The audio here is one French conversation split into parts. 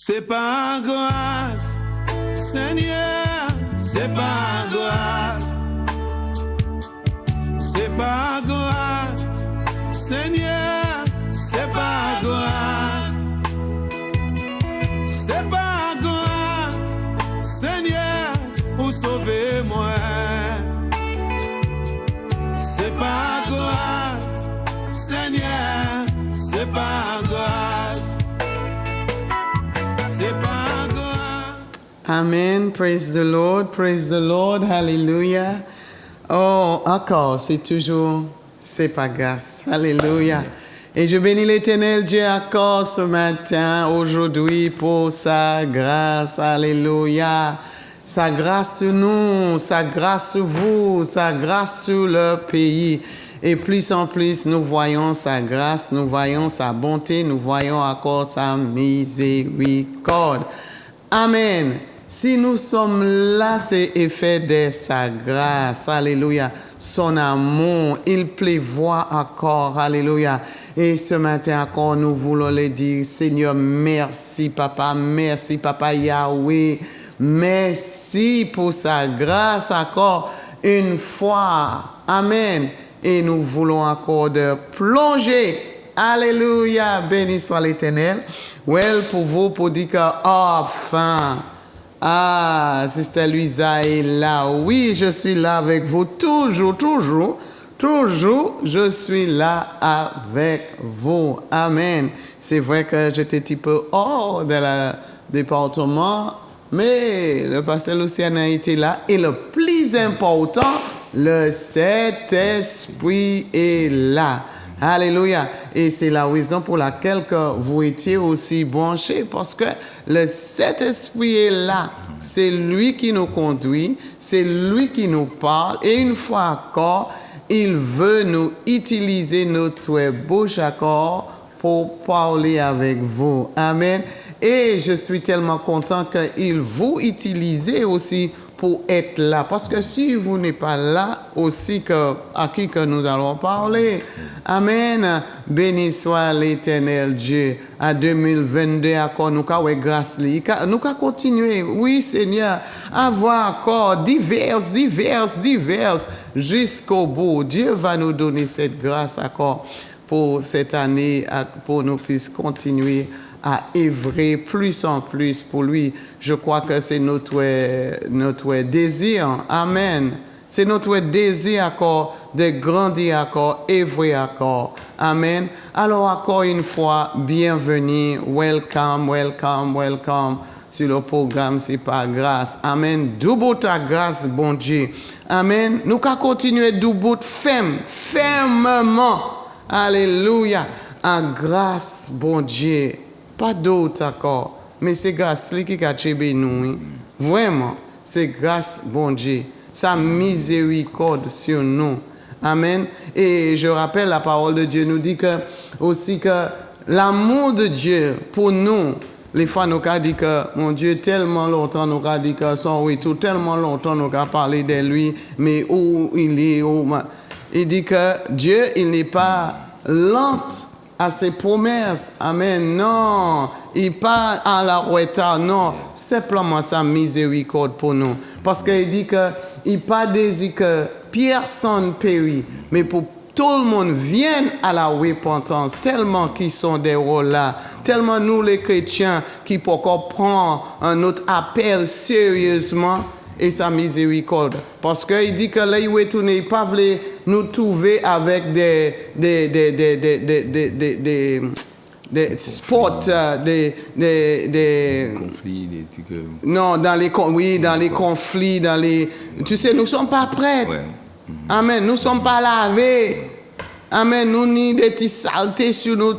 C'est par grâce, Seigneur, c'est par grâce. C'est par grâce, Seigneur, c'est par grâce. C'est par grâce, Seigneur, pour sauver moi. C'est par grâce, Seigneur, c'est par grâce. C'est par grâce. Amen. Praise the Lord, hallelujah. Oh, encore, c'est toujours, c'est par grâce. Alléluia. Et je bénis l'Éternel Dieu encore ce matin, aujourd'hui, pour sa grâce. Alléluia. Sa grâce sur nous, sa grâce sur vous, sa grâce sur le pays. Et plus en plus, nous voyons sa grâce, nous voyons sa bonté, nous voyons encore sa miséricorde. Amen. Si nous sommes là, c'est effet de sa grâce. Alléluia. Son amour, il prévoit encore. Alléluia. Et ce matin encore, nous voulons le dire, Seigneur, merci Papa Yahweh. Merci pour sa grâce encore une fois. Amen. Et nous voulons encore de plonger. Alléluia. Béni soit l'Éternel. Well, pour vous, pour dire que enfin... Ah, Sister Luisa est là. Oui, je suis là avec vous. Toujours, je suis là avec vous. Amen. C'est vrai que j'étais un petit peu hors de le département, mais le pasteur Lucien a été là. Et le plus important, le Saint-Esprit est là. Alléluia. Et c'est la raison pour laquelle que vous étiez aussi branchés, parce que le Saint-Esprit est là. C'est lui qui nous conduit, c'est lui qui nous parle. Et une fois encore, il veut nous utiliser notre bouche encore pour parler avec vous. Amen. Et je suis tellement content qu'il vous utilise aussi pour être là. Parce que si vous n'êtes pas là, aussi à qui que nous allons parler. Amen. Béni soit l'Éternel Dieu. À 2022, encore, nous avons grâce. Nous allons continuer. Oui, Seigneur. Avoir encore divers, jusqu'au bout. Dieu va nous donner cette grâce encore pour cette année, pour nous puissions continuer à œuvrer plus en plus pour lui. Je crois que c'est notre désir. Amen. C'est notre désir encore de grandir encore, œuvrer encore. Amen. Alors encore une fois, bienvenue. Welcome sur le programme C'est par grâce. Amen. Double ta grâce, bon Dieu. Amen. Nous allons continuer double fermement. Alléluia. En grâce, bon Dieu. Pas d'autre encore, mais c'est grâce qui a tué nous. Vraiment, c'est grâce, bon Dieu. Sa miséricorde sur nous. Amen. Et je rappelle, la parole de Dieu nous dit aussi que l'amour de Dieu pour nous, les fois nous avons dit que, mon Dieu, tellement longtemps nous avons dit que son retour, tellement longtemps nous avons parlé de lui, mais où il est, il dit que Dieu, il n'est pas lent à ses promesses. Amen. Non, il pas à la retard. Non, simplement sa miséricorde pour nous. Parce qu'il dit qu'il pas désire que personne périsse, mais pour tout le monde vienne à la repentance. Tellement qu'ils sont des rôles là. Tellement nous les chrétiens qui peuvent prendre un autre appel sérieusement. Et sa miséricorde. Parce qu'il dit que là, il ne pas voulu nous trouver avec des sports, des conflits, des trucs. Non, dans les conflits, tu sais, nous ne sommes pas prêts. Ouais. Amen. Nous ne sommes pas lavés. Amen. Nous ni des petites saletés sur nous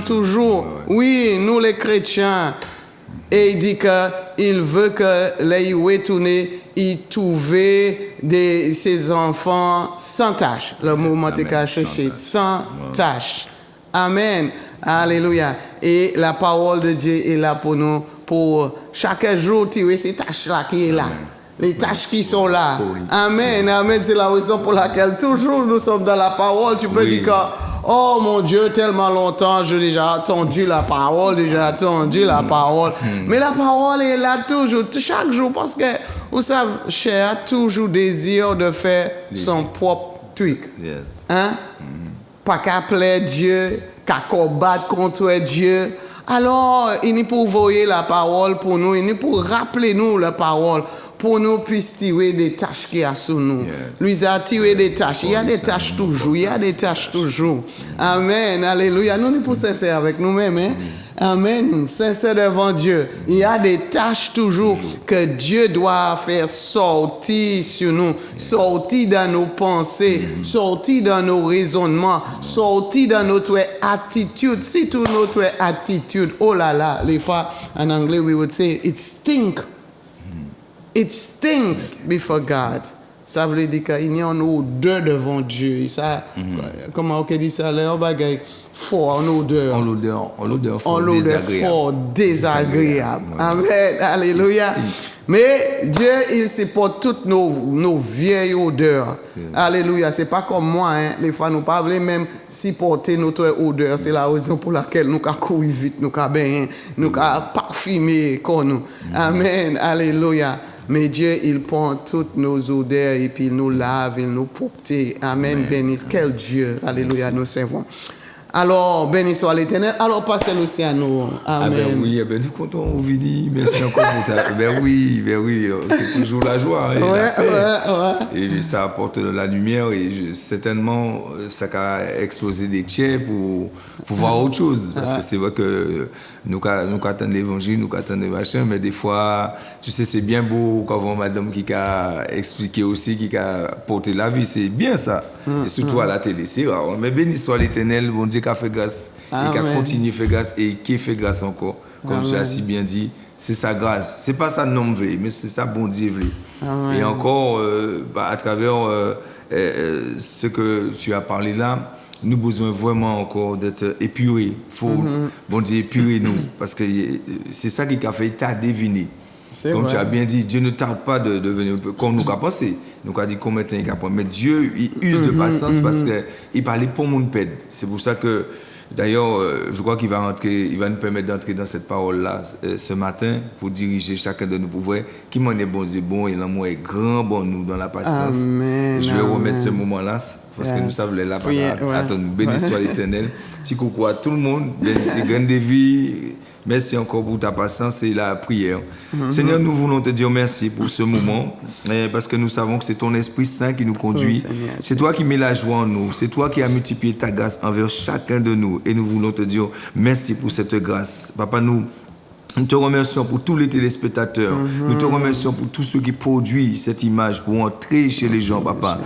toujours. Ouais. Oui, nous les chrétiens. Et il dit qu'il veut que les retourner, il trouve ses enfants sans tâche. Le mouvement est caché, sans tâche. Amen. Alléluia. Et la parole de Dieu est là pour nous, pour chaque jour tirer ces tâches-là qui est là. Les tâches qui sont là. Amen. Amen. C'est la raison pour laquelle toujours nous sommes dans la parole. Tu peux dire que, Oh mon Dieu, tellement longtemps, j'ai déjà attendu la parole, Mais la parole est là toujours, chaque jour, parce que, vous savez, cher a toujours désir de faire son propre truc. Yes. Hein? Pas qu'à plaire Dieu, qu'à combattre contre Dieu. Alors, il est pour voyer la parole pour nous, il est pour rappeler nous la parole, pour nous puissions tirer des tâches qui a sur nous. Yes. Lui a tiré des tâches. Il y a des tâches toujours, Amen. Alléluia. Nous sommes pour sincères avec nous-mêmes. Hein? Amen. Sincères devant Dieu. Il y a des tâches toujours que Dieu doit faire sortir sur nous, sortir dans nos pensées, sortir dans nos raisonnements, sortir dans notre attitude. C'est toute notre attitude. Oh là là, les fois en anglais, we would say, it stinks. It stinks before God. Ça veut dire qu'il y a une odeur devant Dieu. Ça, comment on dit ça? On bagaille fort, une odeur. En l'odeur fort, désagréable. Amen. Alléluia. Mais Dieu, il supporte toutes nos vieilles odeurs. Alléluia. C'est pas comme moi, hein. Les fois, nous ne pouvons pas même supporter notre odeur. C'est la raison pour laquelle nous avons couru vite, nous avons bien, nous avons parfumé comme nous. Amen. Alléluia. Mais Dieu, il prend toutes nos odeurs et puis il nous lave, il nous porte. Amen. Béni. Quel Dieu. Alléluia, nous servons. Alors, béni soit l'Éternel. Alors, passez l'océan. Amen. Ah ben oui, ben nous comptons au vidi. Merci encore pour ça. Ben oui, c'est toujours la joie et la paix. Et ça apporte la lumière et certainement, ça a explosé des tiers pour voir autre chose. Parce que c'est vrai que nous attendons l'évangile, nous attendons les machins, mais des fois, tu sais, c'est bien beau quand on voit madame qui a expliqué aussi, qui a porté la vie. C'est bien ça. Et surtout à la télé, c'est rare. Mais béni soit l'Éternel, bon Dieu qui a fait grâce et qui a continué à faire grâce et qui fait grâce encore. Comme tu as si bien dit, c'est sa grâce. C'est pas sa nom veut, mais c'est sa bon Dieu veut. Et encore, à travers ce que tu as parlé là, nous avons besoin vraiment encore d'être épurés. Faut, bon Dieu, épurer nous. Parce que c'est ça qui a fait ta deviner. Comme tu as bien dit, Dieu ne tarde pas de venir comme nous avons pensé. Nous avons dit combien de temps il a pris. Mais Dieu, il use de patience parce qu'il parlait pour mon pède. C'est pour ça que, d'ailleurs, je crois qu'il va nous permettre d'entrer dans cette parole-là ce matin pour diriger chacun de nous pour voir qui m'en est bon Dieu bon et l'amour est grand bon nous dans la patience. Amen, je vais remettre ce moment-là parce que nous savons la parole. Attends-nous, béni soit l'Éternel. Petit coucou à tout le monde, des graines de vie. Merci encore pour ta patience et la prière. Seigneur, nous voulons te dire merci pour ce moment, parce que nous savons que c'est ton Esprit Saint qui nous conduit. C'est toi qui mets la joie en nous. C'est toi qui as multiplié ta grâce envers chacun de nous. Et nous voulons te dire merci pour cette grâce. Papa, nous te remercions pour tous les téléspectateurs. Nous te remercions pour tous ceux qui produisent cette image pour entrer chez les gens, papa.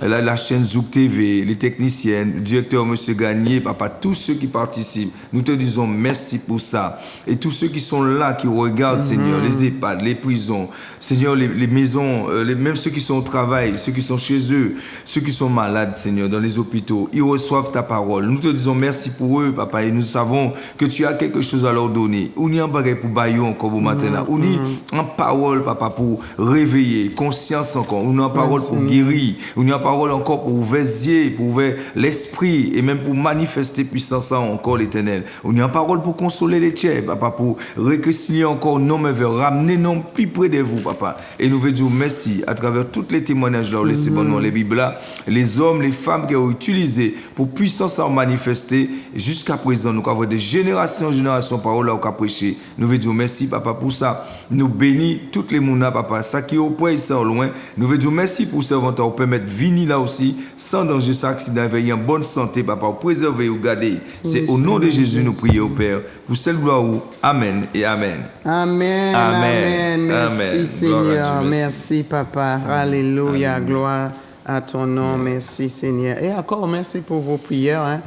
La chaîne Zouk TV, les techniciennes, le directeur M. Gagné, papa, tous ceux qui participent. Nous te disons merci pour ça. Et tous ceux qui sont là, qui regardent, Seigneur, les EHPAD, les prisons, Seigneur, les maisons, même ceux qui sont au travail, ceux qui sont chez eux, ceux qui sont malades, Seigneur, dans les hôpitaux, ils reçoivent ta parole. Nous te disons merci pour eux, papa, et nous savons que tu as quelque chose à leur donner. On y a un bagage pour bailler encore au matin là. On y a une parole, papa, pour réveiller, conscience encore. On y a une parole pour guérir. On y a une parole encore pour ouvrir les yeux, pour ouvrir l'esprit et même pour manifester puissance encore l'Éternel. On y a une parole pour consoler les tiers, papa, pour réconcilier encore nos mains vers ramener nos plus près de vous, papa. Et nous voulons dire merci à travers tous les témoignages là, laissez bon dans les Bibles là, les hommes, les femmes qui ont utilisé pour puissance à manifester jusqu'à présent. Nous avons de génération en génération parole là au cas prêcher. Nous voulons dire merci, papa, pour ça. Nous bénis toutes les mounas, papa. Ça qui est au point, ça au loin. Nous voulons dire merci pour ce ventre, pour permettre de venir là aussi, sans danger, sans accident, veiller en bonne santé, papa, pour préserver ou garder. C'est au nom de Jésus, nous prions au Père, pour celle gloire où. Amen et Amen. Amen. Amen. Merci, Seigneur. Merci, papa. Alléluia. Gloire à ton nom. Merci, Seigneur. Et encore, merci pour vos prières. Hein.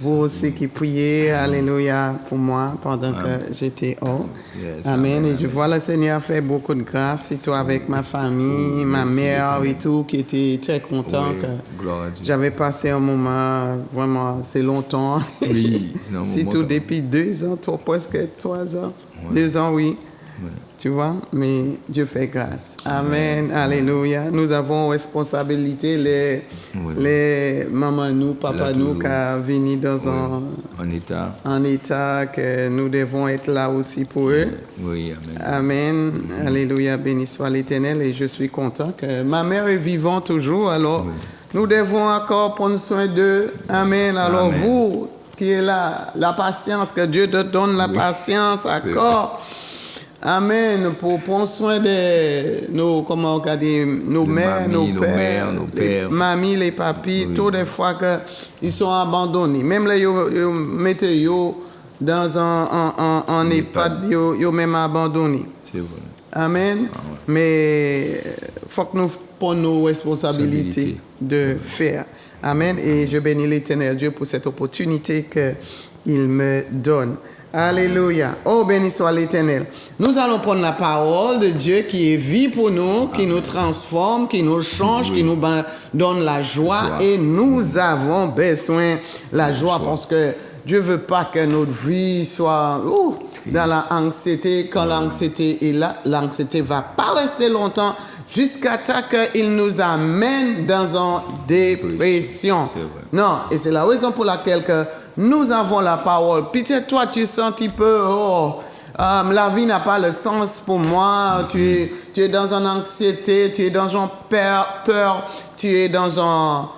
Vous aussi qui priez. Alléluia pour moi pendant que j'étais hors. Amen. Et je vois le Seigneur faire beaucoup de grâce. Et toi avec ma famille, ma mère et tout, qui était très content que j'avais passé un moment vraiment assez longtemps. Oui, c'est tout depuis 2 ans, presque 3 ans. 2 ans, oui. Tu vois, mais Dieu fait grâce. Amen. Alléluia. Nous avons responsabilité les mamans nous, papa nous qui viennent dans un état que nous devons être là aussi pour eux. Oui, amen. Amen. Alléluia. Béni soit l'Éternel. Et je suis content que ma mère est vivante toujours. Alors, nous devons encore prendre soin d'eux. Amen. Alors, vous qui êtes là, la patience, que Dieu te donne la patience encore. Amen. Pour prendre soin de nos, comment on va dire, nos mères, nos pères, les mamies, les papis, toutes les fois qu'ils sont abandonnés. Même là, ils mettent dans un EHPAD, ils même abandonnés. C'est vrai. Amen. Ah ouais. Mais il faut que nous prenions nos responsabilités de faire. Amen. Et je bénis l'Éternel Dieu pour cette opportunité qu'il me donne. Alléluia. Oh, béni soit l'Éternel. Nous allons prendre la parole de Dieu qui est vie pour nous, qui nous transforme, qui nous change, qui nous donne la joie. Et nous avons besoin de la joie parce que Dieu ne veut pas que notre vie soit dans l'anxiété. Quand l'anxiété est là, l'anxiété ne va pas rester longtemps jusqu'à ce qu'il nous amène dans une dépression. Non, et c'est la raison pour laquelle que nous avons la parole. Peut-être toi, tu sens un petit peu, la vie n'a pas le sens pour moi. Tu es dans une anxiété, tu es dans une peur, tu es dans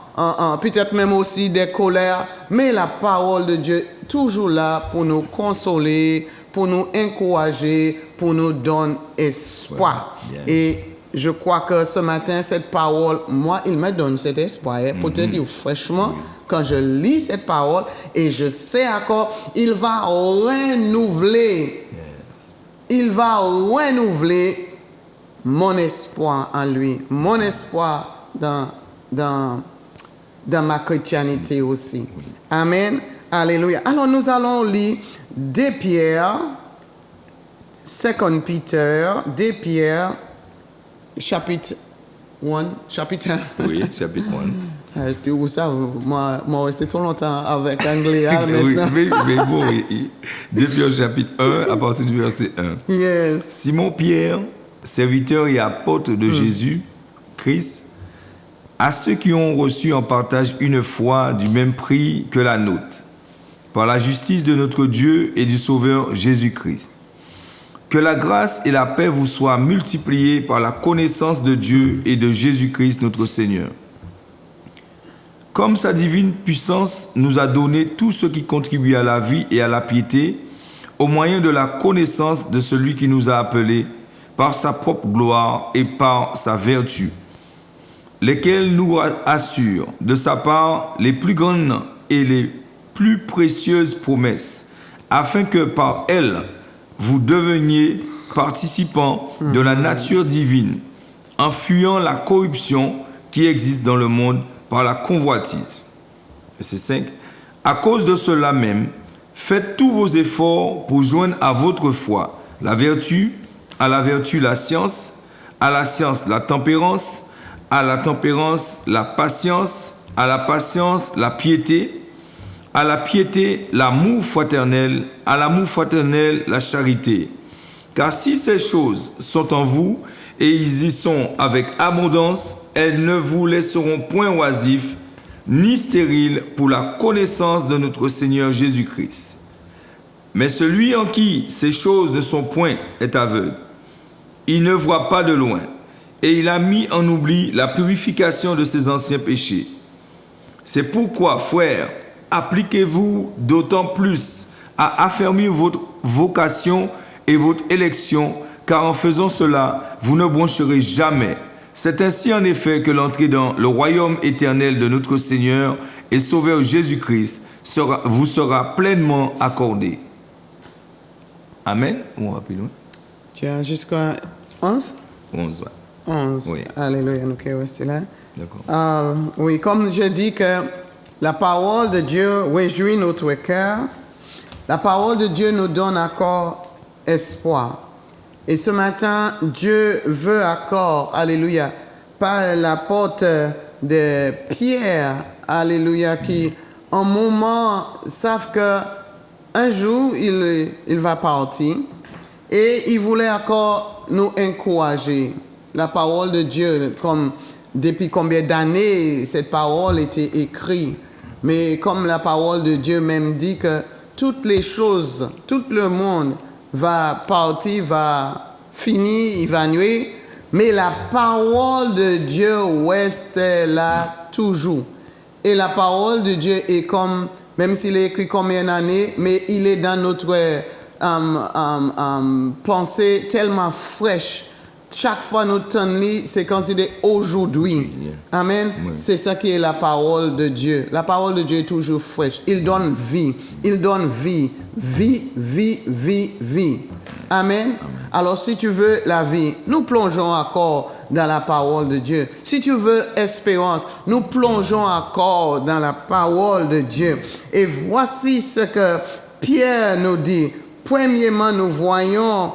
peut-être même aussi des colères. Mais la parole de Dieu est toujours là pour nous consoler, pour nous encourager, pour nous donner espoir. Et je crois que ce matin, cette parole, moi, il me donne cet espoir. Pour te dire fraîchement, quand je lis cette parole, et je sais encore, il va renouveler. Il va renouveler mon espoir en lui, mon espoir dans ma chrétienté aussi. Amen. Alléluia. Alors, nous allons lire 2 Pierre, 2 Peter, 2 Pierre, chapitre 1. Oui, chapitre 1. Tu vois ça, moi, resté trop longtemps avec l'anglais maintenant. Oui, mais bon, 2 Pierre, chapitre 1, à partir du verset 1. Yes. Simon Pierre, serviteur et apôtre de Jésus-Christ, à ceux qui ont reçu en partage une foi du même prix que la nôtre, par la justice de notre Dieu et du Sauveur Jésus-Christ. Que la grâce et la paix vous soient multipliées par la connaissance de Dieu et de Jésus-Christ notre Seigneur. Comme sa divine puissance nous a donné tout ce qui contribue à la vie et à la piété, au moyen de la connaissance de celui qui nous a appelés par sa propre gloire et par sa vertu, lesquels nous assurent de sa part les plus grandes et les plus précieuses promesses, afin que par elles, vous deveniez participants de la nature divine, en fuyant la corruption qui existe dans le monde par la convoitise. Verset 5. À cause de cela même, faites tous vos efforts pour joindre à votre foi la vertu, à la vertu la science, à la science la tempérance, à la tempérance la patience, à la patience la piété, à la piété l'amour fraternel, à l'amour fraternel la charité. Car si ces choses sont en vous et ils y sont avec abondance, elles ne vous laisseront point oisifs ni stériles pour la connaissance de notre Seigneur Jésus-Christ. Mais celui en qui ces choses ne sont point est aveugle. Il ne voit pas de loin et il a mis en oubli la purification de ses anciens péchés. C'est pourquoi, frères, appliquez-vous d'autant plus à affermir votre vocation et votre élection, car en faisant cela, vous ne broncherez jamais. C'est ainsi en effet que l'entrée dans le royaume éternel de notre Seigneur et Sauveur Jésus-Christ vous sera pleinement accordée. Amen. On va plus loin. Tu as jusqu'à 11? 11, ouais. 11. Oui. Alléluia, nous qui restons là. D'accord. Oui, comme je dis que la parole de Dieu réjouit notre cœur. La parole de Dieu nous donne encore espoir. Et ce matin, Dieu veut encore, alléluia, par la porte de Pierre, alléluia, qui en moment savent que un jour il va partir. Et il voulait encore nous encourager. La parole de Dieu, comme depuis combien d'années cette parole était écrite. Mais comme la parole de Dieu même dit que toutes les choses, tout le monde va partir, va finir, évanouir. Mais la parole de Dieu reste là toujours. Et la parole de Dieu est comme, même s'il est écrit combien d'années, mais il est dans notre pensée tellement fraîche. Chaque fois nous tenons, c'est considéré aujourd'hui. Amen. Oui. C'est ça qui est la parole de Dieu. La parole de Dieu est toujours fraîche. Il donne vie. Il donne vie. Vie, vie, vie, vie. Amen. Alors, si tu veux la vie, nous plongeons encore dans la parole de Dieu. Si tu veux espérance, nous plongeons encore dans la parole de Dieu. Et voici ce que Pierre nous dit. Premièrement, nous voyons,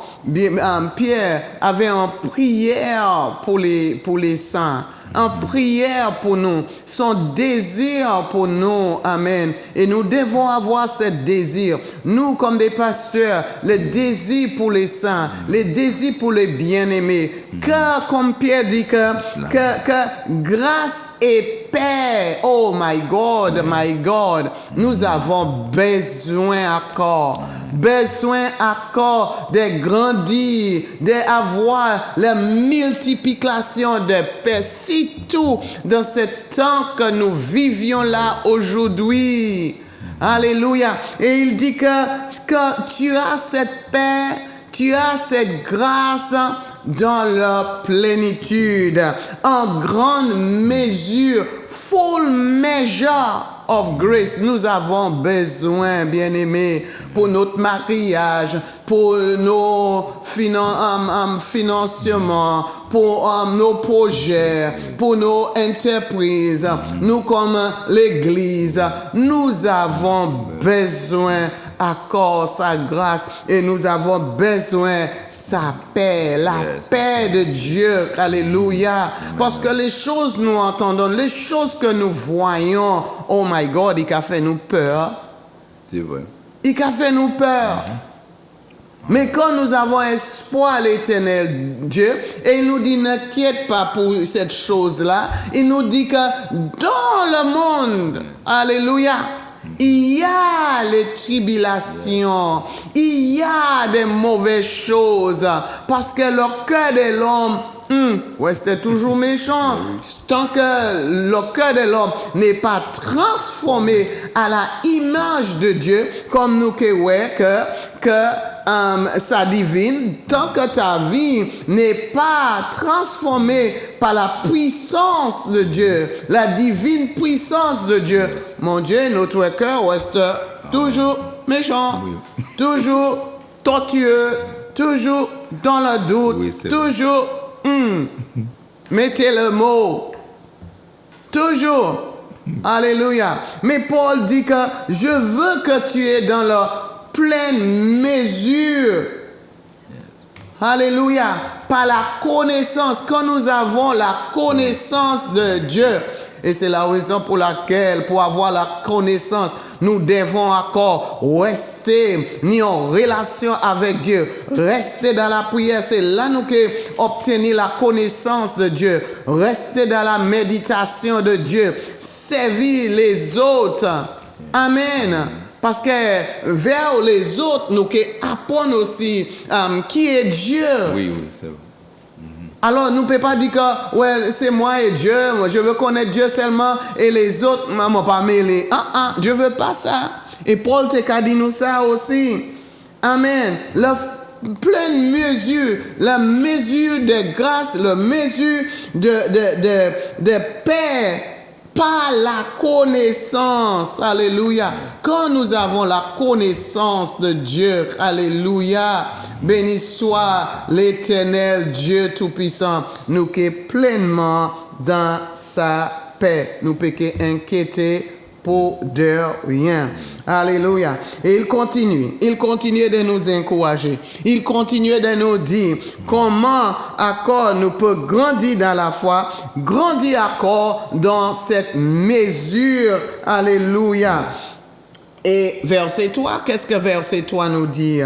Pierre avait une prière pour les saints. En prière pour nous, son désir pour nous, amen. Et nous devons avoir ce désir. Nous, comme des pasteurs, le désir pour les saints, le désir pour les bien-aimés. Que, comme Pierre dit, que grâce et paix, oh my God, nous avons besoin encore de grandir, d'avoir la multiplication de paix, surtout dans ce temps que nous vivions là aujourd'hui. Alléluia. Et il dit que tu as cette paix, tu as cette grâce dans la plénitude, en grande mesure, full measure of grace. Nous avons besoin, bien-aimés, pour notre mariage, pour nos financements, pour nos projets, pour nos entreprises. Nous, comme l'Église, nous avons besoin accorde sa grâce et nous avons besoin de sa paix, la paix de Dieu. Alléluia. Parce que les choses nous entendons, les choses que nous voyons, oh my God, il a fait nous peur. C'est vrai. Il a fait nous peur. Mais quand nous avons espoir à l'éternel Dieu, et il nous dit, n'inquiète pas pour cette chose-là, il nous dit que dans le monde, alléluia, il y a les tribulations, il y a des mauvaises choses, parce que le cœur de l'homme, c'est toujours méchant. Tant que le cœur de l'homme n'est pas transformé à la image de Dieu, comme nous que sa divine, tant que ta vie n'est pas transformée par la puissance de Dieu, la divine puissance de Dieu, mon Dieu, notre cœur reste toujours méchant, toujours tortueux, toujours dans le doute, toujours, mettez le mot, toujours, alléluia. Mais Paul dit que je veux que tu es dans la pleine mesure. Alléluia. Par la connaissance. Quand nous avons la connaissance de Dieu. Et c'est la raison pour laquelle, pour avoir la connaissance, nous devons encore rester en relation avec Dieu. Rester dans la prière. C'est là nous que obtenir la connaissance de Dieu. Rester dans la méditation de Dieu. Servir les autres. Amen. Parce que vers les autres, nous apprenons aussi qui est Dieu. Oui, c'est vrai. Alors, nous ne pouvons pas dire que ouais, c'est moi et Dieu, moi, je veux connaître Dieu seulement et les autres, maman, pas mêler. Je ne veux pas ça. Et Paul t'a dit nous ça aussi. Amen. La pleine mesure, la mesure de grâce, la mesure de paix. Par la connaissance, alléluia. Quand nous avons la connaissance de Dieu, alléluia, béni soit l'Éternel Dieu Tout-Puissant, nous qui est pleinement dans sa paix. Nous ne pouvons pas inquiéter pour de rien. Alléluia. Et il continue de nous encourager. Il continue de nous dire comment encore nous pouvons grandir dans la foi, grandir encore dans cette mesure. Alléluia. Et verset 3, qu'est-ce que verset 3 nous dit?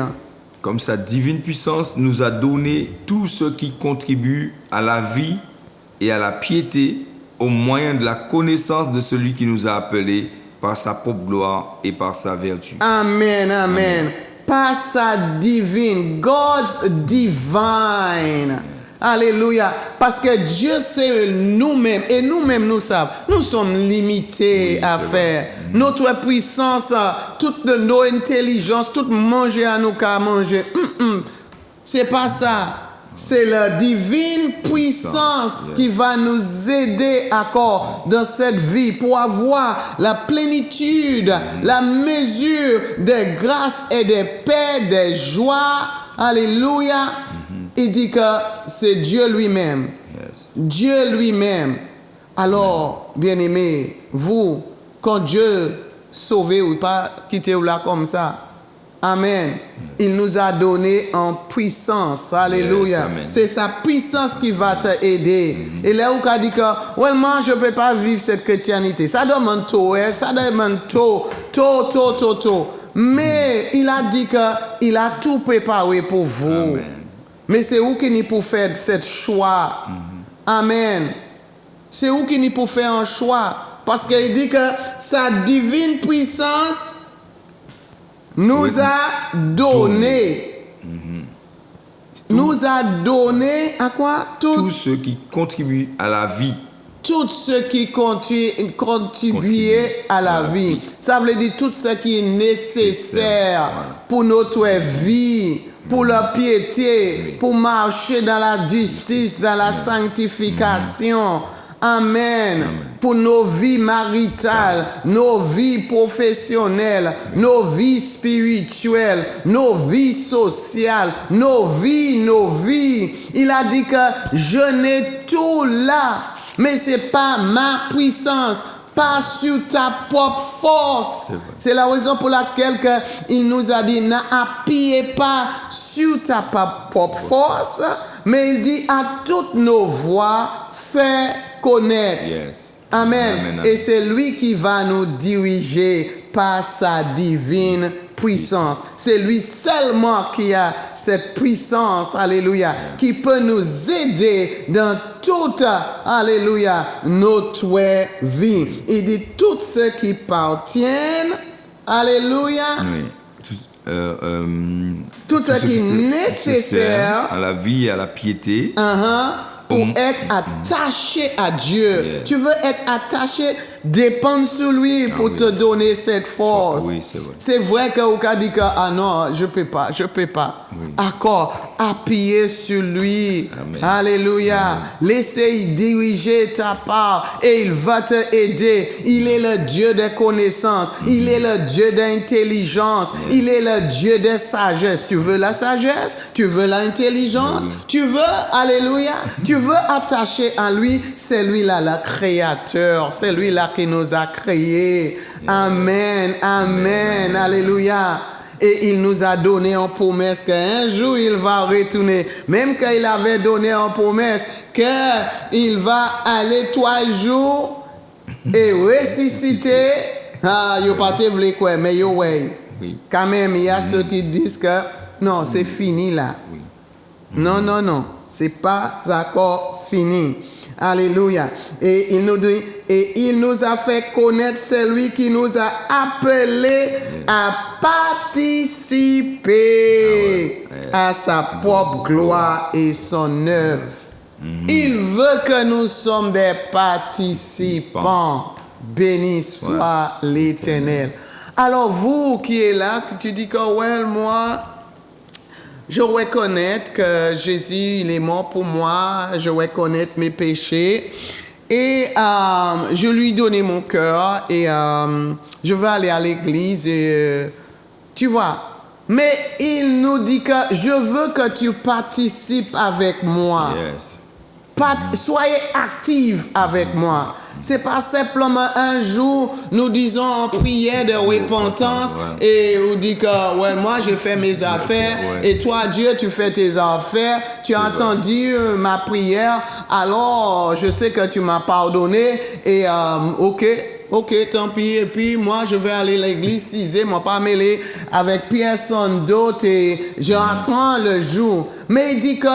comme sa divine puissance, nous a donné tout ce qui contribue à la vie et à la piété au moyen de la connaissance de celui qui nous a appelés par sa propre gloire et par sa vertu. Amen, amen. Par sa divine, God's divine. Alléluia. Parce que Dieu sait nous-mêmes, et nous-mêmes nous savons, nous sommes limités à faire. Notre puissance, toute nos intelligences, tout manger à nous qu'à manger. C'est pas ça. C'est la divine puissance qui va nous aider encore dans cette vie pour avoir la plénitude, la mesure des grâces et des paix, des joies. Alléluia. Il dit que c'est Dieu lui-même. Yes. Dieu lui-même. Alors, bien-aimés, vous, quand Dieu sauve ou pas, quittez-vous là comme ça. Amen. Il nous a donné en puissance. Alléluia. Yes, c'est sa puissance qui va te aider. Et là où il dit que, ouais, moi, je ne peux pas vivre cette chrétienté. Ça demande tout, ça demande tout. Mais il a dit qu'il a tout préparé pour vous. Amen. Mais c'est où qu'il n'y peut faire cette choix. Amen. C'est où qu'il n'y peut faire un choix. Parce qu'il dit que sa divine puissance nous a donné. Nous a donné à quoi? Tout ce qui contribue à la vie. Tout ce qui contribue à la vie. Ça veut dire tout ce qui est nécessaire pour notre vie, pour la piété, pour marcher dans la justice, dans la sanctification. Amen. Pour nos vies maritales, nos vies professionnelles, nos vies spirituelles, nos vies sociales, nos vies. Il a dit que je n'ai tout là, mais c'est pas ma puissance, pas sur ta propre force. C'est la raison pour laquelle il nous a dit n'appuyez pas sur ta propre force, mais il dit à toutes nos voies, fais connaître. Yes. Amen. Amen. Et c'est lui qui va nous diriger par sa divine puissance. C'est lui seulement qui a cette puissance, alléluia, qui peut nous aider dans toute, alléluia, notre vie. Il dit tout ce qui appartiennent, alléluia. Oui. Tout ce qui est nécessaire à la vie et à la piété. Pour être attaché à Dieu. Yes. Tu veux être attaché, dépendre sur lui pour te donner cette force. Oui, c'est vrai. C'est vrai que vous avez dit que ah non, je peux pas. Oui. D'accord, appuyez sur lui. Amen. Alléluia. Amen. Laissez-y diriger ta part et il va te aider. Il est le Dieu des connaissances. Il est le Dieu d'intelligence. Il est le Dieu des sagesse. Tu veux la sagesse? Tu veux l'intelligence? Tu veux, alléluia, tu veux attacher à lui? C'est lui-là, le créateur. C'est lui-là qui nous a créés. Amen, amen, alléluia. Et il nous a donné en promesse qu'un jour il va retourner. Même qu'il avait donné en promesse qu'il va aller 3 jours et ressusciter. Ah, yo pas te vle quoi, mais yo ouais. Oui. Quand même, il y a ceux qui disent que non, c'est fini là. Oui. Non, c'est pas encore fini. Alléluia. Et il nous dit, et il nous a fait connaître celui qui nous a appelés à participer à sa propre gloire et son œuvre. Il veut que nous sommes des participants. Béni soit l'Éternel. Alors vous qui êtes là, que tu dis que ouais, moi, je reconnais que Jésus, il est mort pour moi. Je reconnais mes péchés. Et je lui donnais mon cœur. Et je veux aller à l'église. Et, tu vois. Mais il nous dit que je veux que tu participes avec moi. Yes. Soyez actifs avec moi. C'est pas simplement un jour nous disons en prière de repentance et on dit que ouais, moi je fais mes affaires et toi Dieu tu fais tes affaires, tu as entendu ma prière, alors je sais que tu m'as pardonné et ok, ok, tant pis, et puis moi je vais aller à l'église 6h, moi pas mêler avec personne d'autre et j'attends le jour. Mais il dit que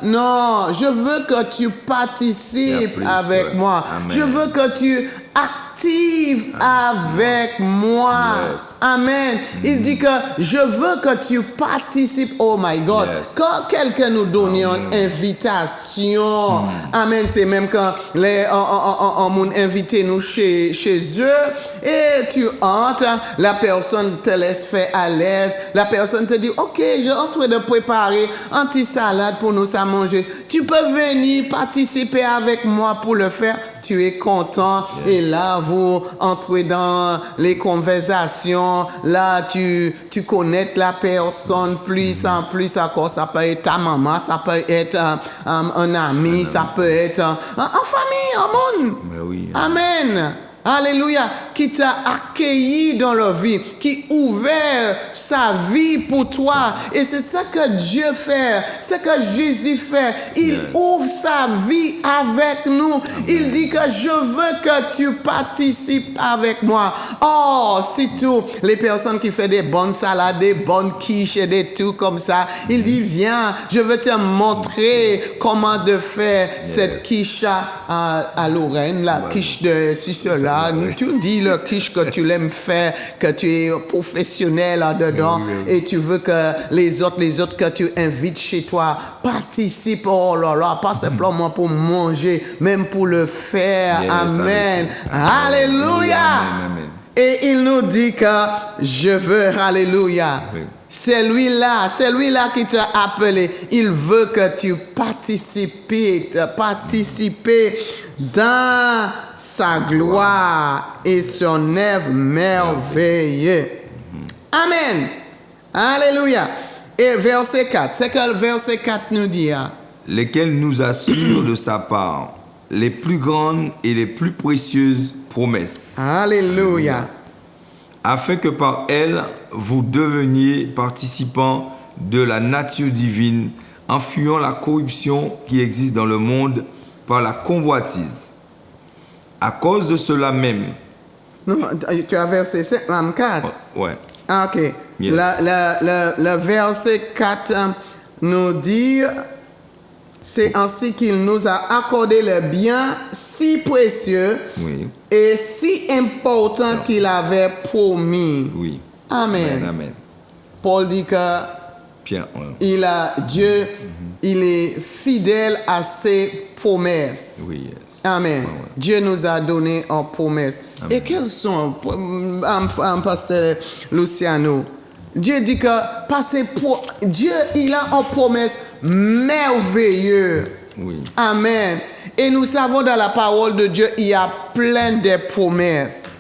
non, je veux que tu participes avec moi. Amen. Je veux que tu actives avec moi. Yes. Amen. Il dit que je veux que tu participes. Oh my God. Yes. Quand quelqu'un nous donne une invitation, amen, c'est même quand on m'ont invité nous chez eux et tu entres, la personne te laisse faire à l'aise. La personne te dit, ok, je suis en train de préparer un petit salade pour nous à manger. Tu peux venir participer avec moi pour le faire. Tu es content. Yes. Et là, vous entrez dans les conversations. Là, tu connais la personne plus en plus encore. Ça peut être ta maman, ça peut être un ami, ça peut être en famille, en monde. Mais oui. Amen. Alléluia, qui t'a accueilli dans leur vie, qui ouvert sa vie pour toi. Et c'est ça que Dieu fait, c'est que Jésus fait. Il ouvre sa vie avec nous. Il dit que je veux que tu participes avec moi. Oh, c'est tout. Les personnes qui font des bonnes salades, des bonnes quiches et des tout comme ça. Il dit, viens, je veux te montrer comment de faire cette quiche à Lorraine, la quiche de cela. Tu dis le quiche que tu l'aimes faire, que tu es professionnel là-dedans et tu veux que les autres que tu invites chez toi participent, oh là là, pas simplement pour manger, même pour le faire. Amen. Alléluia. Amen. Et il nous dit que je veux, alléluia. Oui. C'est lui-là qui t'a appelé. Il veut que tu participes dans sa gloire et son œuvre merveilleuse. Amen. Alléluia. Et verset 4, c'est que le verset 4 nous dit. Lesquels nous assurent de sa part les plus grandes et les plus précieuses promesses. Alléluia. Afin que par elles, vous deveniez participants de la nature divine, en fuyant la corruption qui existe dans le monde par la convoitise. À cause de cela même. Non, tu as verset 4. Ouais. Ah, ok. Yes. Le verset 4 nous dit, c'est ainsi qu'il nous a accordé le bien si précieux et si important qu'il avait promis. Oui. Amen. Amen. Paul dit que Dieu, il est fidèle à ses promesses. Oui, yes. Amen. Dieu nous a donné une promesse. Amen. Et quelles sont, pasteur Luciano? Dieu dit que Dieu, il a une promesse merveilleuse. Oui. Amen. Et nous savons dans la parole de Dieu, il y a plein de promesses.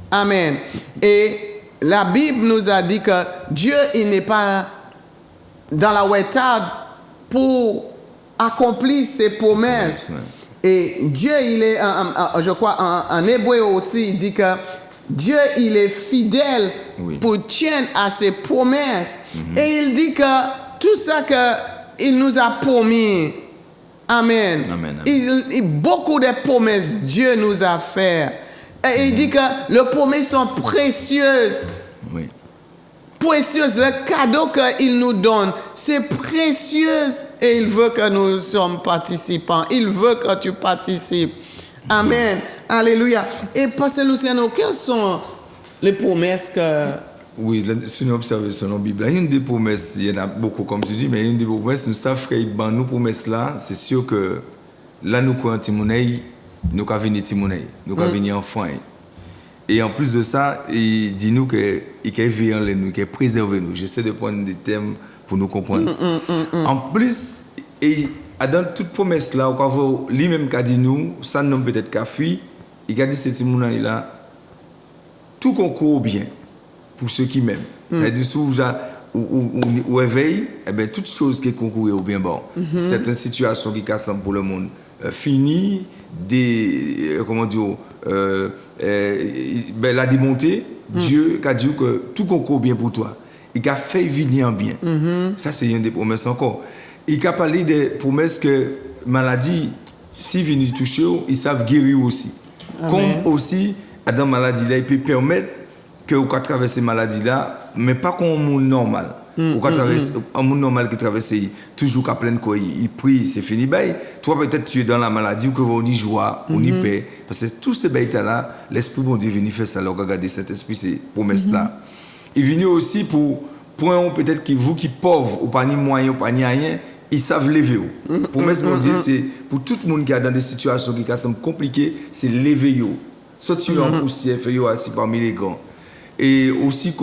Amen. Et la Bible nous a dit que Dieu, il n'est pas dans la retarde pour accomplir ses promesses. Et Dieu, il est, je crois, en hébreu aussi, il dit que Dieu, il est fidèle pour tenir à ses promesses. Et il dit que tout ça qu'il nous a promis, amen. Beaucoup de promesses Dieu nous a fait. Et il dit que les promesses sont précieuses. Oui. Précieuse, le cadeau qu'il nous donne, c'est précieux et il veut que nous soyons participants. Il veut que tu participes. Amen. Alléluia. Et Pasteur Luciano, quelles sont les promesses que... Oui, si nous observons sur nos Bibles, il y a une des promesses, il y en a beaucoup comme tu dis, mais il y a une des promesses, nous savons que nos promesses là, c'est sûr que là nous croyons Timounei, nous avons venir Timounei, nous avons venir enfant. Et en plus de ça, il dit nous qu'il est veillant nous, qu'il est préservé nous. J'essaie de prendre des termes pour nous comprendre. En plus, et dans toute promesse là, lui-même qui a dit nous, ça ne peut-être qu'à fuir, il a dit c'est Timounei là, tout concourt bien pour ceux qui m'aiment. C'est-à-dire ou éveil, eh bien, toutes choses qui concourent au bien bon. Certaines situations qui cassent pour le monde fini, comment dire, la démontée, Dieu a dit que tout concourt bien pour toi. Il a fait venir bien. Ça, c'est une des promesses encore. Il a parlé des promesses que maladie, si viennent toucher, ils savent guérir aussi. Amen. Comme aussi dans maladie là, il peut permettre que vous traversez maladie là, mais pas comme un monde normal. Ou traverser un monde normal qui traverse toujours qu'à plein quoi, il prie, c'est fini. Toi peut-être tu es dans la maladie ou que on y joie, on y paie, parce que tous ces bails là, l'esprit bon Dieu venu faire ça, alors regardez cet esprit, ces promesses là. Il venu aussi pour peut-être que vous qui pauvres ou pas ni moyen ou pas ni rien, ils savent lever. Promesse bon Dieu, c'est pour tout le monde qui est dans des situations qui semblent compliquées, c'est lever. Sortir en poussière, faire assis parmi les grands. Et aussi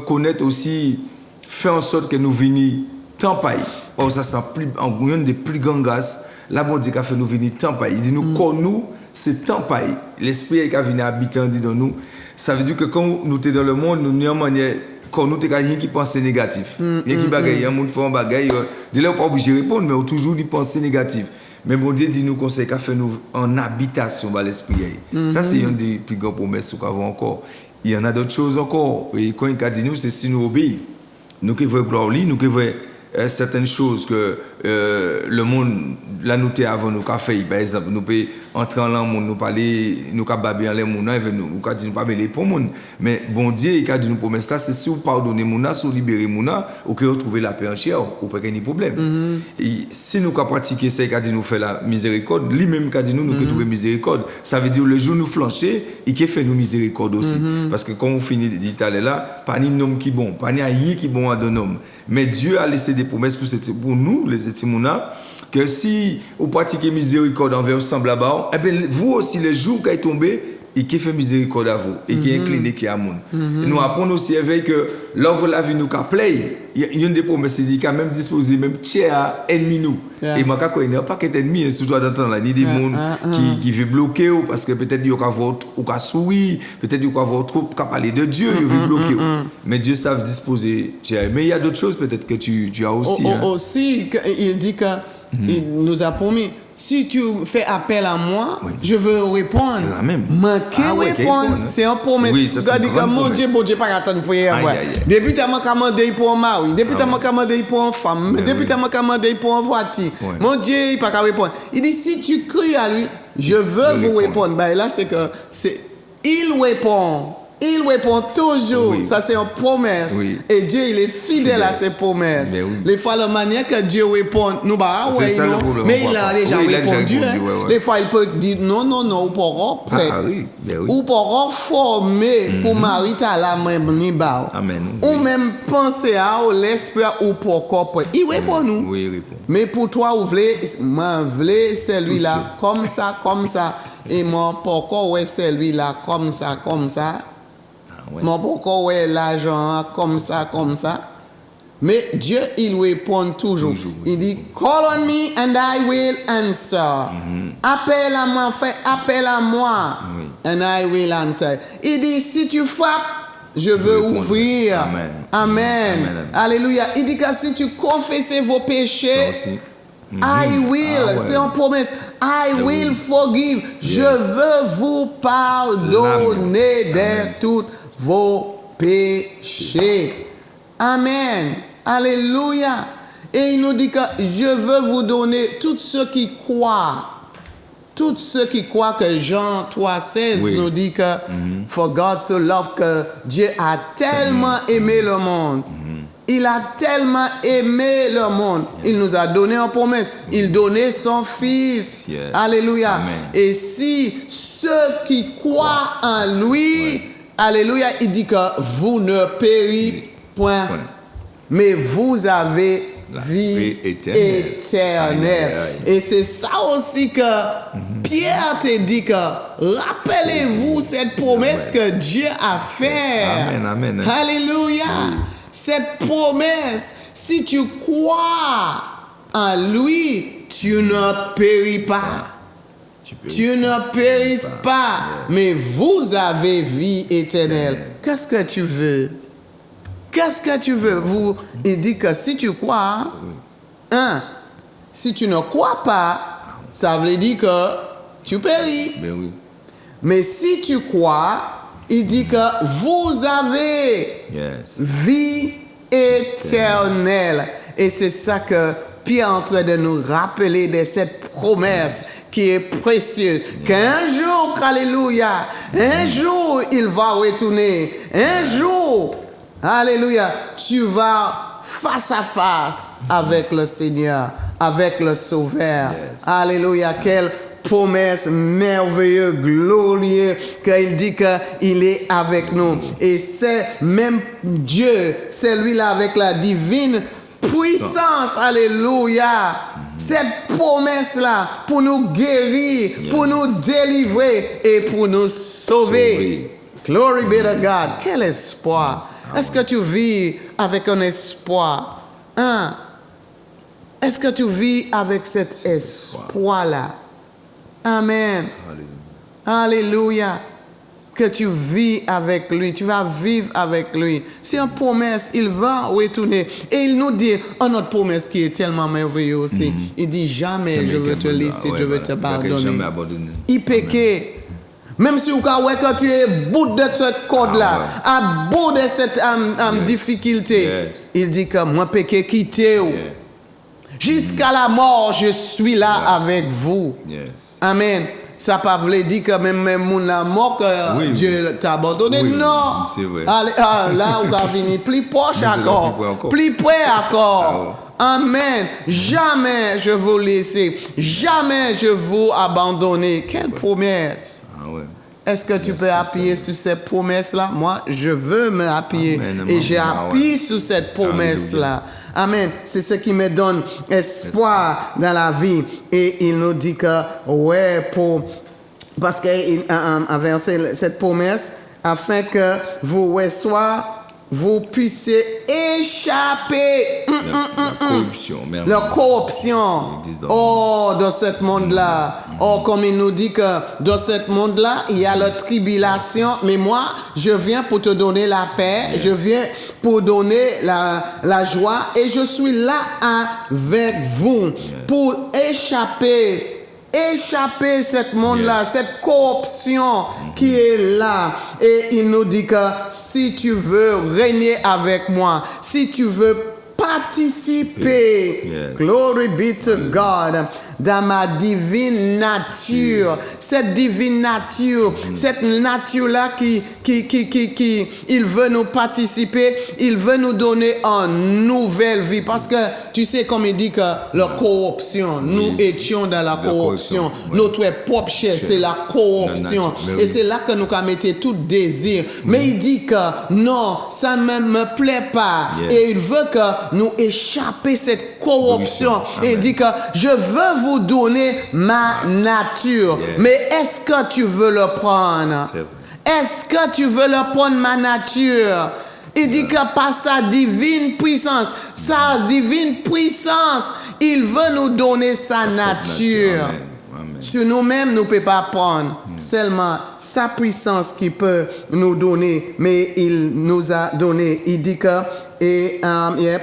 connaître aussi, faire en sorte que nous venions tant paille. Or ça sent plus en une des plus grandes grâces. Là bon Dieu qui a fait nous venir tant paille. Il dit nous nous c'est tant paille. L'esprit qui a venu habiter dans nous. Ça veut dire que quand nous sommes dans le monde, nous n'avons manière quand nous sommes rien qui pense négatif. Rien qui bagaille, un monde fait un bagaille. De là on pas obligé de répondre, mais on toujours dit penser négatif. Mais bon Dieu dit nous conseille qu'à faire nous en habitation dans l'esprit. Ça c'est une des plus grandes promesses qu'on a encore. Il y en a d'autres choses encore. Et quand il a dit nous, c'est si nous obéissons. Nous qui voyons gloire, nous qui voyons certaines choses que le monde, là nous t'es avant nous qu'a fait. Par exemple, nous pouvons entrer en l'an monde, nous parler, nous qu'a babé en l'air monde, nous qu'a dit nous pas mêler pour monde. Mais bon Dieu, il a dit nous promesse là, c'est si vous pardonnez monde, si vous libérez monde, ou que vous trouvez la paix en chair, ou pas qu'il y ait problème. Et si nous qu'a pratiqué ça, il a dit nous faire la miséricorde, lui-même qu'a dit nous que trouver miséricorde. Ça veut dire le jour nous flancher, il fait nous miséricorde aussi. Parce que quand on finit d'Italie là, pas ni nom qui bon, pas ni rien qui bon à d'un homme. Mais Dieu a laissé des promesses pour nous, les étimouna, que si vous pratiquez miséricorde envers semblable, eh bien, vous aussi, les jours qui est tombé, il fait miséricorde à vous, et qui est incliné qui est à vous. Nous apprenons aussi avec que l'œuvre de la vie nous a play, il y a une des promesses qui a même disposé, même tiers ennemi nous. Et moi, quand il n'y a pas qu'ennemi, surtout dans le temps, ni des gens qui veulent bloquer, parce que peut-être il y a sourire, peut-être il y a trop qu'à parler de Dieu, il veut bloquer. Mais Dieu savent disposer. Mais il y a d'autres choses peut-être que tu as aussi. Aussi, il dit que il nous a promis. Si tu fais appel à moi, je veux répondre. Répondre, c'est un promesse. Oui, c'est mon Dieu, pas attendre pour rien. Depuis tu m'as commandé pour un mari, depuis tu m'as commandé pour une femme, depuis tu m'as commandé pour une voiture. Mon Dieu, il pas qu'à répondre. Il dit si tu cries à lui, je veux vous répondre. Ben là il répond. Il répond toujours. Ça, c'est une promesse. Et Dieu, il est fidèle à ses promesses. Les fois, la manière que Dieu répond, nous, mais il a déjà répondu. Des fois, il peut dire non, ou pour prêt. Ou pour former pour marier à la même niba. Ou même penser à l'esprit ou pour corps prêt. Il répond nous. Mais pour toi, vous voulez celui-là comme ça. Et moi, pourquoi celui-là comme ça. Mon pourquoi ouais l'argent comme ça. Mais Dieu, il répond toujours. Il dit, call on me and I will answer. Appelle à moi, fais appel à moi. And I will answer. Il dit, si tu frappes, je veux ouvrir. Amen. Alléluia. Il dit que si tu confesses vos péchés, I will, c'est une promesse. I will forgive. Je veux vous pardonner de toutes vos péchés. Amen. Alléluia. Et il nous dit que je veux vous donner tous ceux qui croient. Tous ceux qui croient que Jean 3,16 nous dit que for God so loved que Dieu a tellement aimé le monde. Il a tellement aimé le monde. Il nous a donné une promesse. Il donnait son fils. Alléluia. Amen. Et si ceux qui croient en lui, alléluia, il dit que vous ne périssez point, mais vous avez la vie éternelle. Et c'est ça aussi que Pierre te dit que rappelez-vous cette promesse que Dieu a faite. Amen. Alléluia. Cette promesse, si tu crois en lui, tu ne péris pas. Tu ne péris pas, mais vous avez vie éternelle. Qu'est-ce que tu veux? Il dit que si tu crois, si tu ne crois pas, ça veut dire que tu péris. Mais si tu crois, il dit que vous avez vie éternelle. Et c'est ça que Pierre est en train de nous rappeler de cette promesse qui est précieuse. Qu'un jour, alléluia, un jour, il va retourner. Un jour, alléluia, tu vas face à face avec le Seigneur, avec le Sauveur. Yes. Alléluia, quelle promesse merveilleuse, glorieuse, qu'il dit qu'il est avec nous. Et c'est même Dieu, c'est lui-là avec la divine puissance. Alléluia. Cette promesse-là pour nous guérir, pour nous délivrer et pour nous sauver. Glory be to God. Quel espoir. Est-ce que tu vis avec un espoir? Hein? Est-ce que tu vis avec cet espoir-là? Amen. Alléluia. Que tu vis avec lui, tu vas vivre avec lui. C'est une promesse, il va retourner. Et il nous dit, une autre promesse qui est tellement merveilleuse aussi. Il dit, jamais je veux te laisser, je veux te pardonner. Il péché. Même si quand tu es bout de cette corde-là, à bout de cette difficulté, il dit que moi péché quitté. Jusqu'à la mort, je suis là avec vous. Amen. Ça pas voulu dire que même mon amour que Dieu t'a abandonné. Non. C'est vrai. Allez, là, on va venir plus proche encore. Plus près encore. Amen. Jamais je vous laisser. Jamais je vous abandonner. Quelle promesse. Est-ce que tu peux appuyer sur cette promesse-là? Moi, je veux me appuyer. Et j'ai appuyé sur cette promesse-là. Amen. C'est ce qui me donne espoir dans la vie. Et il nous dit que, parce qu'il a versé cette promesse, afin que vous puissiez échapper la corruption. Dans ce monde-là. Comme il nous dit que dans ce monde-là, il y a la tribulation. Mais moi, je viens pour te donner la paix. Je viens pour donner la joie. Et je suis là avec vous pour échapper ce monde-là, cette corruption qui est là. Et il nous dit que si tu veux régner avec moi, si tu veux participer, glory be to God, dans ma divine nature, cette divine nature, cette nature-là qui, il veut nous participer, il veut nous donner une nouvelle vie. Parce que, tu sais, comme il dit que la corruption, nous étions dans la corruption. Notre propre chair, c'est la corruption. Et c'est là que nous avons mis tout désir. Mais il dit que non, ça ne me plaît pas. Et il veut que nous échappions cette corruption. Et il dit que je veux vous donner ma nature. Mais est-ce que tu veux le prendre? Est-ce que tu veux le prendre, ma nature? Il dit que par sa divine puissance, il veut nous donner sa nature. Sur nous-mêmes, nous ne pouvons pas prendre. Seulement sa puissance qui peut nous donner. Mais il nous a donné. Il dit que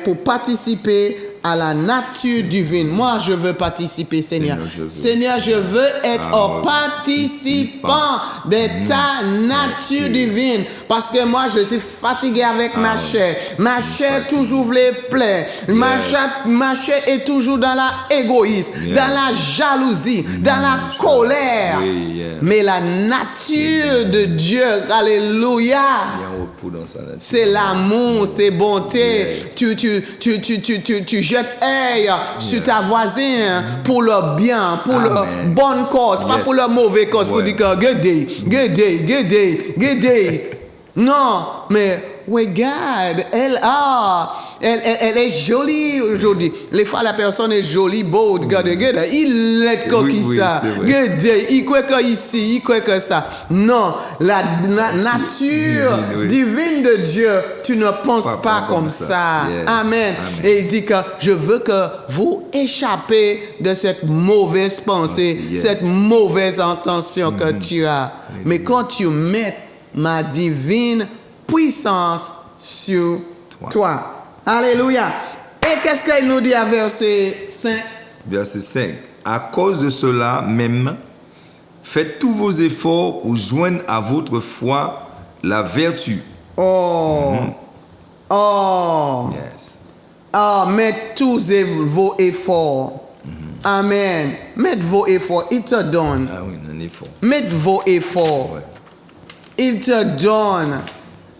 pour participer à la nature divine. Moi, je veux participer, Seigneur. Seigneur, je veux être un participant de ta nature divine. Parce que moi, je suis fatigué avec ma chair. Ma chair toujours voulait plaire. Ma chair est toujours dans l'égoïsme, dans la jalousie, dans la colère. Mais la nature de Dieu, alléluia, c'est l'amour, c'est bonté. Tu jettes œil sur ta voisine pour le bien, pour la bonne cause, pas pour la mauvaise cause, pour dire que good day. Non, mais regarde, elle est jolie aujourd'hui. Les fois, la personne est jolie, beau, regarde, il est comme ça. Il croit que ici, il croit que ça. Non, la nature divine de Dieu, tu ne penses pas comme ça. Amen. Et il dit que je veux que vous échappez de cette mauvaise pensée, cette mauvaise intention que tu as. Mais quand tu mets ma divine puissance sur toi. Alléluia. Et qu'est-ce qu'il nous dit à verset 5? Verset 5. À cause de cela même, faites tous vos efforts pour joindre à votre foi la vertu. Mettez tous vos efforts. Amen. Mettez vos efforts. Il te donne. Ah oui, un effort. Mettez vos efforts. Ouais. Il te donne.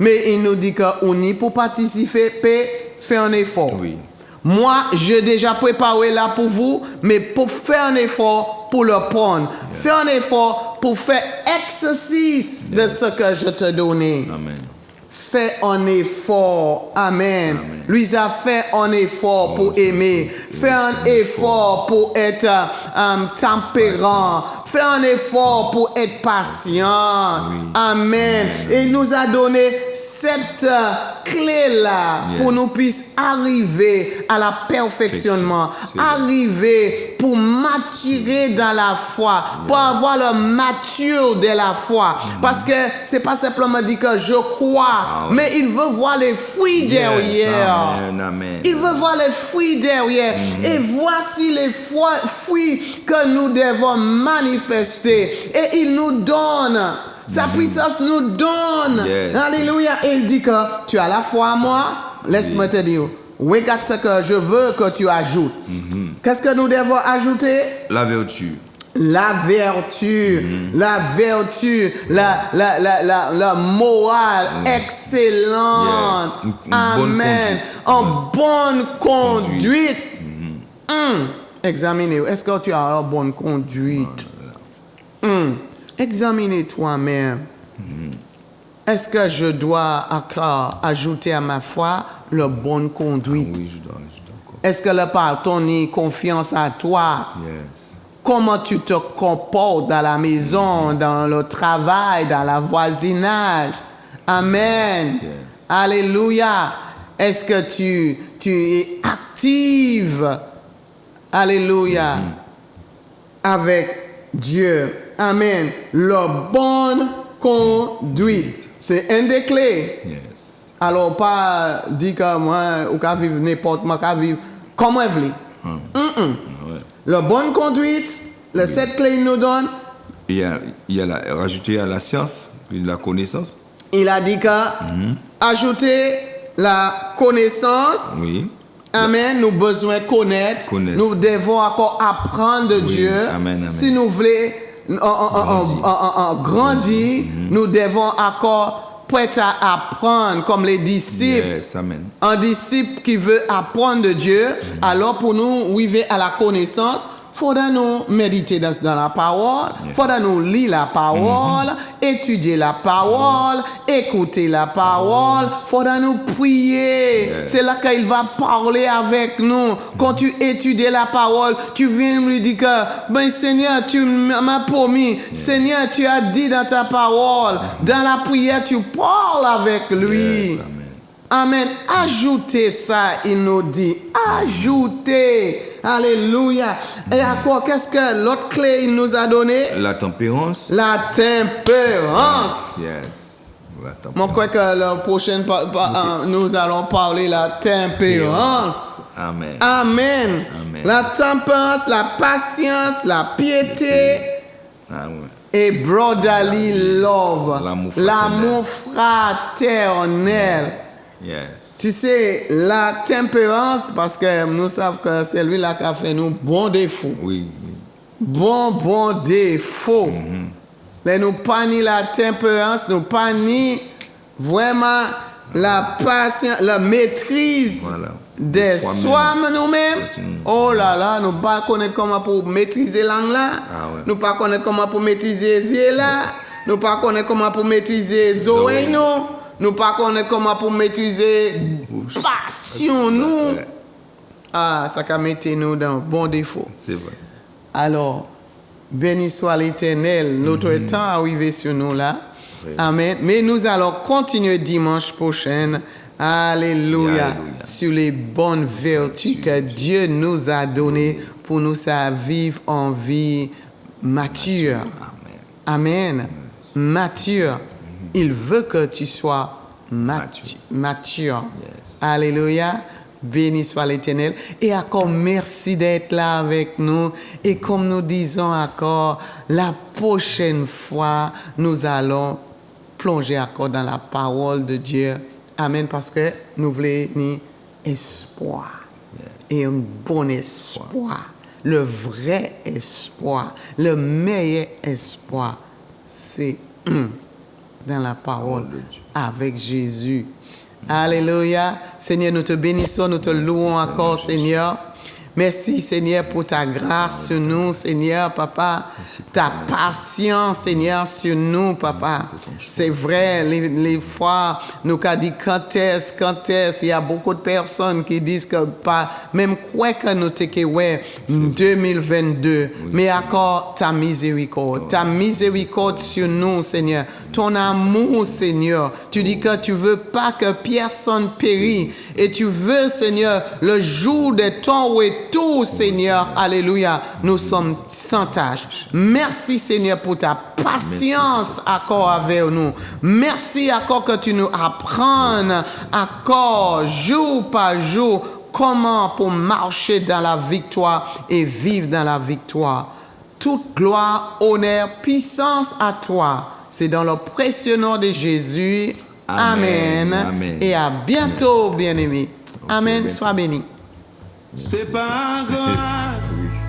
Mais il nous dit qu'on y pour participer, fait un effort. Oui. Moi, j'ai déjà préparé là pour vous, mais pour faire un effort pour le prendre. Yes. Fais un effort pour faire exercice de ce que je te donnais. Amen. Fais un effort. Amen. Amen. Lui a fait un effort pour aimer. Fais un effort pour être tempérant. Fais un effort pour être patient. Oui. Amen. Et il nous a donné cette clé-là pour nous puissions arriver à la perfectionnement. C'est vrai. Arriver pour maturer dans la foi. Pour avoir le mature de la foi. Parce que c'est pas simplement dit que je crois, mais il veut voir les fruits derrière. Amen, amen. Il veut voir les fruits derrière. Et voici les fruits que nous devons manifester. Et il nous donne. Sa puissance nous donne. Yes. Alléluia. Et il dit que tu as la foi en moi. Laisse-moi te dire. Regarde ce que je veux que tu ajoutes. Qu'est-ce que nous devons ajouter? La vertu. La vertu, la vertu, la morale excellente. Yes. Une bonne Amen. conduite. En bonne conduite. Examinez. Est-ce que tu as une bonne conduite? Examinez toi-même. Est-ce que je dois encore ajouter à ma foi la bonne conduite? Oui, je dois encore. Est-ce que le pardon est confiance à toi? Yes. Comment tu te comportes dans la maison, dans le travail, dans le voisinage? Amen. Yes. Alléluia. Est-ce que tu es active? Alléluia. Avec Dieu. Amen. La bonne conduite. C'est une des clés. Yes. Alors, pas dire que moi, ou qu'à vivre n'importe moi, qu'à vivre comme moi, je veux. Ouais. La bonne conduite, les 7 clés il nous donne. Il y a rajouter à la science, la connaissance. Il a dit que ajouter la connaissance. Oui. Amen. Nous besoin de connaître. Nous devons encore apprendre de Dieu. Amen, amen. Si nous voulons grandir, nous devons encore prêt à apprendre comme les disciples. Yes, amen. Un disciple qui veut apprendre de Dieu, alors pour nous arriver à la connaissance, il faudra nous méditer dans la parole, il faudra nous lire la parole, étudier la parole, écouter la parole, il faudra nous prier. C'est là qu'il va parler avec nous. Quand tu étudies la parole, tu viens lui dire que, ben Seigneur, tu m'as promis, Seigneur, tu as dit dans ta parole, dans la prière, tu parles avec lui. Yes, amen. Amen. Ajoutez ça, il nous dit. Ajoutez. Alléluia. Et à quoi? Qu'est-ce que l'autre clé il nous a donné? La tempérance. La tempérance. Yes. La tempérance. Moi, je crois que la prochaine, nous allons parler la tempérance. Amen. Amen. Amen. La tempérance, la patience, la piété. Ah, ouais. Et brotherly love. L'amour fraternel. Yes. Tu sais, la tempérance, parce que nous savons que c'est lui là qui a fait nous bon défaut. Oui. Bon défaut. Mais nous pas ni la tempérance, nous pas ni vraiment la patience, la maîtrise de soi nous-mêmes. Oh là là, nous pas connaître comment pour maîtriser langue là. Nous pas connaître comment pour maîtriser yeux là. Nous pas connaître comment pour maîtriser oreilles nous. Nous pas connaître comment pour maîtriser passion nous. Ah, ça a mettre nous dans bon défaut. C'est vrai. Alors, béni soit l'Éternel. Notre temps arrivé sur nous là. Oui. Amen. Mais nous allons continuer dimanche prochain. Alléluia. Sur les bonnes vertus que Dieu nous a données pour nous vivre en vie mature. Amen. Mature. Il veut que tu sois mature. Yes. Alléluia. Béni soit l'Éternel. Et encore merci d'être là avec nous. Et comme nous disons encore, la prochaine fois, nous allons plonger encore dans la parole de Dieu. Amen. Parce que nous voulons ni espoir. Yes. Et un bon espoir. Le vrai espoir, le meilleur espoir, c'est dans la parole avec Jésus. Alléluia. Seigneur, nous te bénissons, nous te louons encore, Seigneur. Merci, Seigneur, pour ta grâce sur nous, Seigneur, Papa. Ta patience, Seigneur, sur nous, Papa. C'est vrai, les fois, nous avons dit quand est-ce, il y a beaucoup de personnes qui disent que pas, même quoi que nous t'écrivons 2022, mais encore ta miséricorde sur nous, Seigneur. Ton amour, Seigneur. Tu dis que tu veux pas que personne périsse et tu veux, Seigneur, le jour de ton retour, Seigneur, alléluia, nous sommes sans tâche. Merci, Seigneur, pour ta patience encore avec nous. Merci encore que tu nous apprennes encore jour par jour comment pour marcher dans la victoire et vivre dans la victoire. Toute gloire, honneur, puissance à toi. C'est dans le précieux nom de Jésus. Amen. Amen. Et à bientôt, bien-aimés. Amen. bientôt. Sois béni. C'est par grâce,